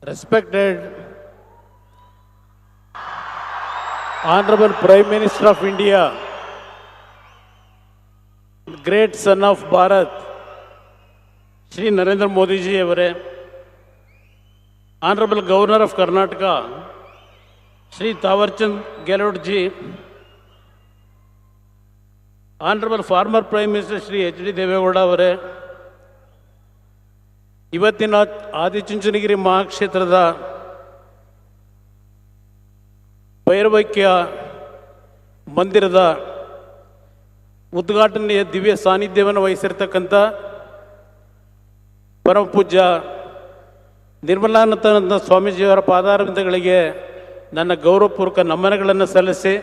Respected Honorable Prime Minister of India, great son of Bharat, Shri Narendra Modi ji avare, Honorable Governor of Karnataka, Shri Tawarchand Gehlot ji, Honorable former Prime Minister Shri H.D. Devegowda avare, ಇವತ್ತಿನ ಆದಿಚುಂಚನಗಿರಿ ಮಹಾಕ್ಷೇತ್ರದ ಭೈರವೈಕ್ಯ ಮಂದಿರದ ಉದ್ಘಾಟನೆಯ ದಿವ್ಯ ಸಾನ್ನಿಧ್ಯವನ್ನು ವಹಿಸಿರ್ತಕ್ಕಂಥ ಪರಮ ಪೂಜ್ಯ ನಿರ್ಮಲಾನಂದ ಸ್ವಾಮೀಜಿಯವರ ಪಾದಾರವಿಂದಗಳಿಗೆ ನನ್ನ ಗೌರವಪೂರ್ವಕ ನಮನಗಳನ್ನು ಸಲ್ಲಿಸಿ,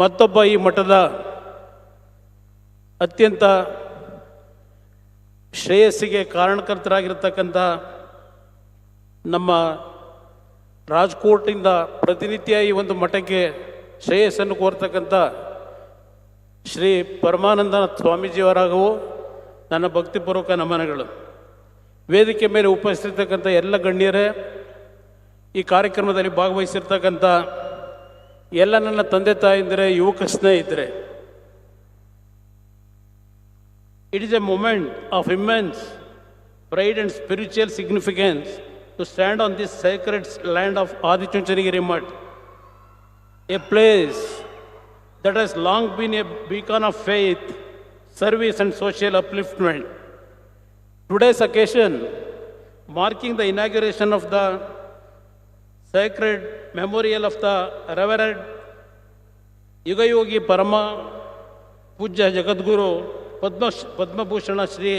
ಮತ್ತೊಬ್ಬ ಈ ಮಠದ ಅತ್ಯಂತ ಶ್ರೇಯಸ್ಸಿಗೆ ಕಾರಣಕರ್ತರಾಗಿರ್ತಕ್ಕಂಥ ನಮ್ಮ ರಾಜ್ಕೋಟಿಂದ ಪ್ರತಿನಿತ್ಯ ಈ ಒಂದು ಮಠಕ್ಕೆ ಶ್ರೇಯಸ್ಸನ್ನು ಕೋರ್ತಕ್ಕಂಥ ಶ್ರೀ ಪರಮಾನಂದ ಸ್ವಾಮೀಜಿಯವರಾಗೂ ನನ್ನ ಭಕ್ತಿಪೂರ್ವಕ ನಮನಗಳು. ವೇದಿಕೆ ಮೇಲೆ ಉಪಸ್ಥಿತಕ್ಕಂಥ ಎಲ್ಲ ಗಣ್ಯರೇ, ಈ ಕಾರ್ಯಕ್ರಮದಲ್ಲಿ ಭಾಗವಹಿಸಿರ್ತಕ್ಕಂಥ ಎಲ್ಲ ನನ್ನ ತಂದೆ ತಾಯಿಂದರೆ, ಯುವಕ ಸ್ನೇಹಿತರೆ, it is a moment of immense pride and spiritual significance to stand on this sacred land of Adichunchanagiri Mutt, a place that has long been a beacon of faith, service and social upliftment. Today's occasion, marking the inauguration of the sacred memorial of the Reverend Yugayogi Parama Pujya Jagadguru Padma Bhushan Shri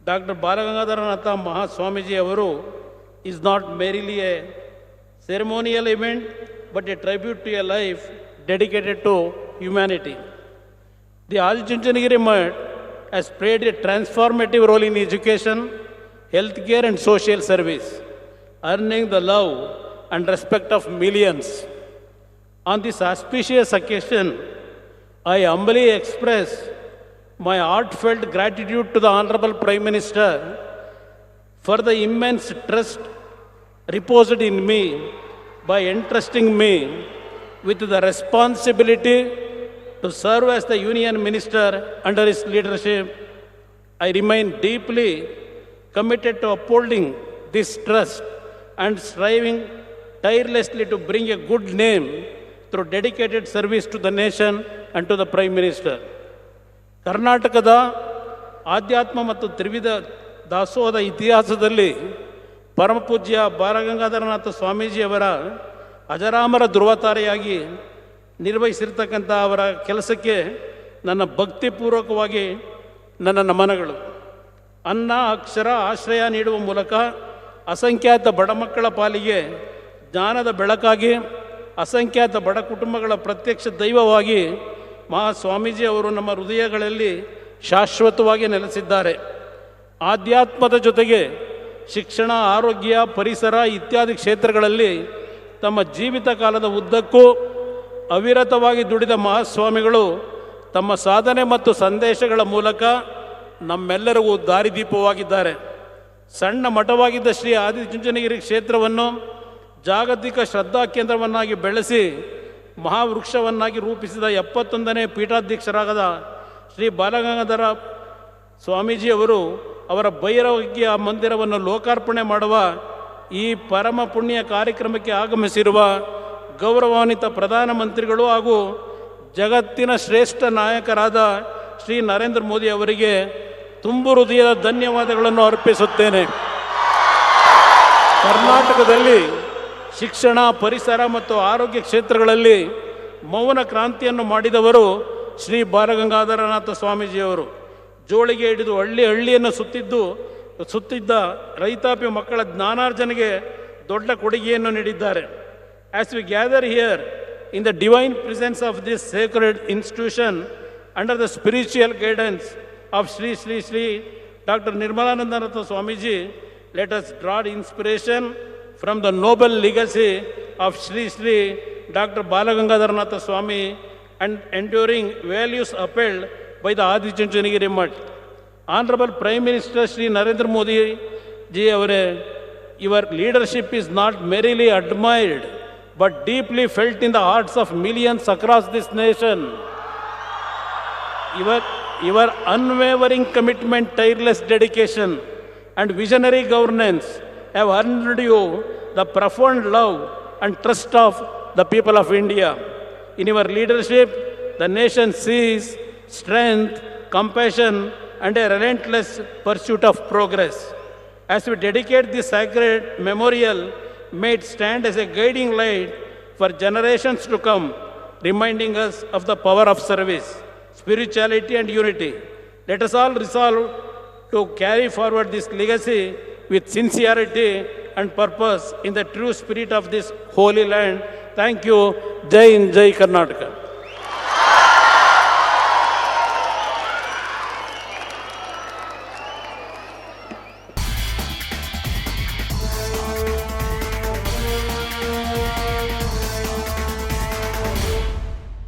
doctor Balagangadharanatha Mahaswamiji ಅವರು is not merely a ceremonial event but a tribute to a life dedicated to humanity. The Adichunchanagiri Mutt has played a transformative role in education, healthcare and social service, earning the love and respect of millions. On this auspicious occasion, I humbly express my heartfelt gratitude to the Honorable Prime Minister for the immense trust reposed in me by entrusting me with the responsibility to serve as the Union Minister under his leadership. I remain deeply committed to upholding this trust and striving tirelessly to bring a good name through dedicated service to the nation and to the Prime Minister. ಕರ್ನಾಟಕದ ಆಧ್ಯಾತ್ಮ ಮತ್ತು ತ್ರಿವಿಧ ದಾಸೋಹದ ಇತಿಹಾಸದಲ್ಲಿ ಪರಮಪೂಜ್ಯ ಬಾಲಗಂಗಾಧರನಾಥ ಸ್ವಾಮೀಜಿಯವರ ಅಜರಾಮರ ಧ್ರುವತಾರೆಯಾಗಿ ನಿರ್ವಹಿಸಿರ್ತಕ್ಕಂಥ ಅವರ ಕೆಲಸಕ್ಕೆ ನನ್ನ ಭಕ್ತಿಪೂರ್ವಕವಾಗಿ ನನ್ನ ನಮನಗಳು. ಅನ್ನ, ಅಕ್ಷರ, ಆಶ್ರಯ ನೀಡುವ ಮೂಲಕ ಅಸಂಖ್ಯಾತ ಬಡ ಮಕ್ಕಳ ಪಾಲಿಗೆ ಜ್ಞಾನದ ಬೆಳಕಾಗಿ, ಅಸಂಖ್ಯಾತ ಬಡ ಕುಟುಂಬಗಳ ಪ್ರತ್ಯಕ್ಷ ದೈವವಾಗಿ ಮಹಾಸ್ವಾಮೀಜಿ ಅವರು ನಮ್ಮ ಹೃದಯಗಳಲ್ಲಿ ಶಾಶ್ವತವಾಗಿ ನೆಲೆಸಿದ್ದಾರೆ. ಆಧ್ಯಾತ್ಮದ ಜೊತೆಗೆ ಶಿಕ್ಷಣ, ಆರೋಗ್ಯ, ಪರಿಸರ ಇತ್ಯಾದಿ ಕ್ಷೇತ್ರಗಳಲ್ಲಿ ತಮ್ಮ ಜೀವಿತ ಕಾಲದ ಉದ್ದಕ್ಕೂ ಅವಿರತವಾಗಿ ದುಡಿದ ಮಹಾಸ್ವಾಮಿಗಳು ತಮ್ಮ ಸಾಧನೆ ಮತ್ತು ಸಂದೇಶಗಳ ಮೂಲಕ ನಮ್ಮೆಲ್ಲರಿಗೂ ದಾರಿದೀಪವಾಗಿದ್ದಾರೆ. ಸಣ್ಣ ಮಠವಾಗಿದ್ದ ಶ್ರೀ ಆದಿಚುಂಚನಗಿರಿ ಕ್ಷೇತ್ರವನ್ನು ಜಾಗತಿಕ ಶ್ರದ್ಧಾ ಕೇಂದ್ರವನ್ನಾಗಿ ಬೆಳೆಸಿ ಮಹಾವೃಕ್ಷವನ್ನಾಗಿ ರೂಪಿಸಿದ 71ನೇ ಪೀಠಾಧ್ಯಕ್ಷರಾದ ಶ್ರೀ ಬಾಲಗಂಗಾಧರ ಸ್ವಾಮೀಜಿಯವರು ಅವರ ಭೈರವೈಕ್ಯ ಮಂದಿರವನ್ನು ಲೋಕಾರ್ಪಣೆ ಮಾಡುವ ಈ ಪರಮ ಪುಣ್ಯ ಕಾರ್ಯಕ್ರಮಕ್ಕೆ ಆಗಮಿಸಿರುವ ಗೌರವಾನ್ವಿತ ಪ್ರಧಾನಮಂತ್ರಿಗಳು ಹಾಗೂ ಜಗತ್ತಿನ ಶ್ರೇಷ್ಠ ನಾಯಕರಾದ ಶ್ರೀ ನರೇಂದ್ರ ಮೋದಿ ಅವರಿಗೆ ತುಂಬು ಹೃದಯದ ಧನ್ಯವಾದಗಳನ್ನು ಅರ್ಪಿಸುತ್ತೇನೆ. ಕರ್ನಾಟಕದಲ್ಲಿ ಶಿಕ್ಷಣ, ಪರಿಸರ ಮತ್ತು ಆರೋಗ್ಯ ಕ್ಷೇತ್ರಗಳಲ್ಲಿ ಮೌನ ಕ್ರಾಂತಿಯನ್ನು ಮಾಡಿದವರು ಶ್ರೀ ಬಾಲಗಂಗಾಧರನಾಥ ಸ್ವಾಮೀಜಿಯವರು. ಜೋಳಿಗೆ ಹಿಡಿದು ಹಳ್ಳಿಯನ್ನು ಸುತ್ತಿದ್ದ ರೈತಾಪಿ ಮಕ್ಕಳ ಜ್ಞಾನಾರ್ಜನೆಗೆ ದೊಡ್ಡ ಕೊಡುಗೆಯನ್ನು ನೀಡಿದ್ದಾರೆ. As we gather here in the divine presence of this Sacred institution under the spiritual guidance of Shri doctor Nirmalanandanatha Swamiji, let us draw inspiration from the noble legacy of Shri Dr. Balagangadharanatha Swami and enduring values upheld by the Adichunchanagiri Mutt. Honorable Prime Minister Shri Narendra Modi ji ಅವರೇ, Your leadership is not merely admired, but deeply felt in the hearts of millions across this nation. Your unwavering commitment, tireless dedication, and visionary governance have earned you the profound love and trust of the people of India. In your leadership, the nation sees strength, compassion, and a relentless pursuit of progress. As we dedicate this sacred memorial, may it stand as a guiding light for generations to come, reminding us of the power of service, spirituality, and unity. Let us all resolve to carry forward this legacy with sincerity and purpose in the true spirit of this holy land. Thank you. Jai Hind, Jai Karnataka.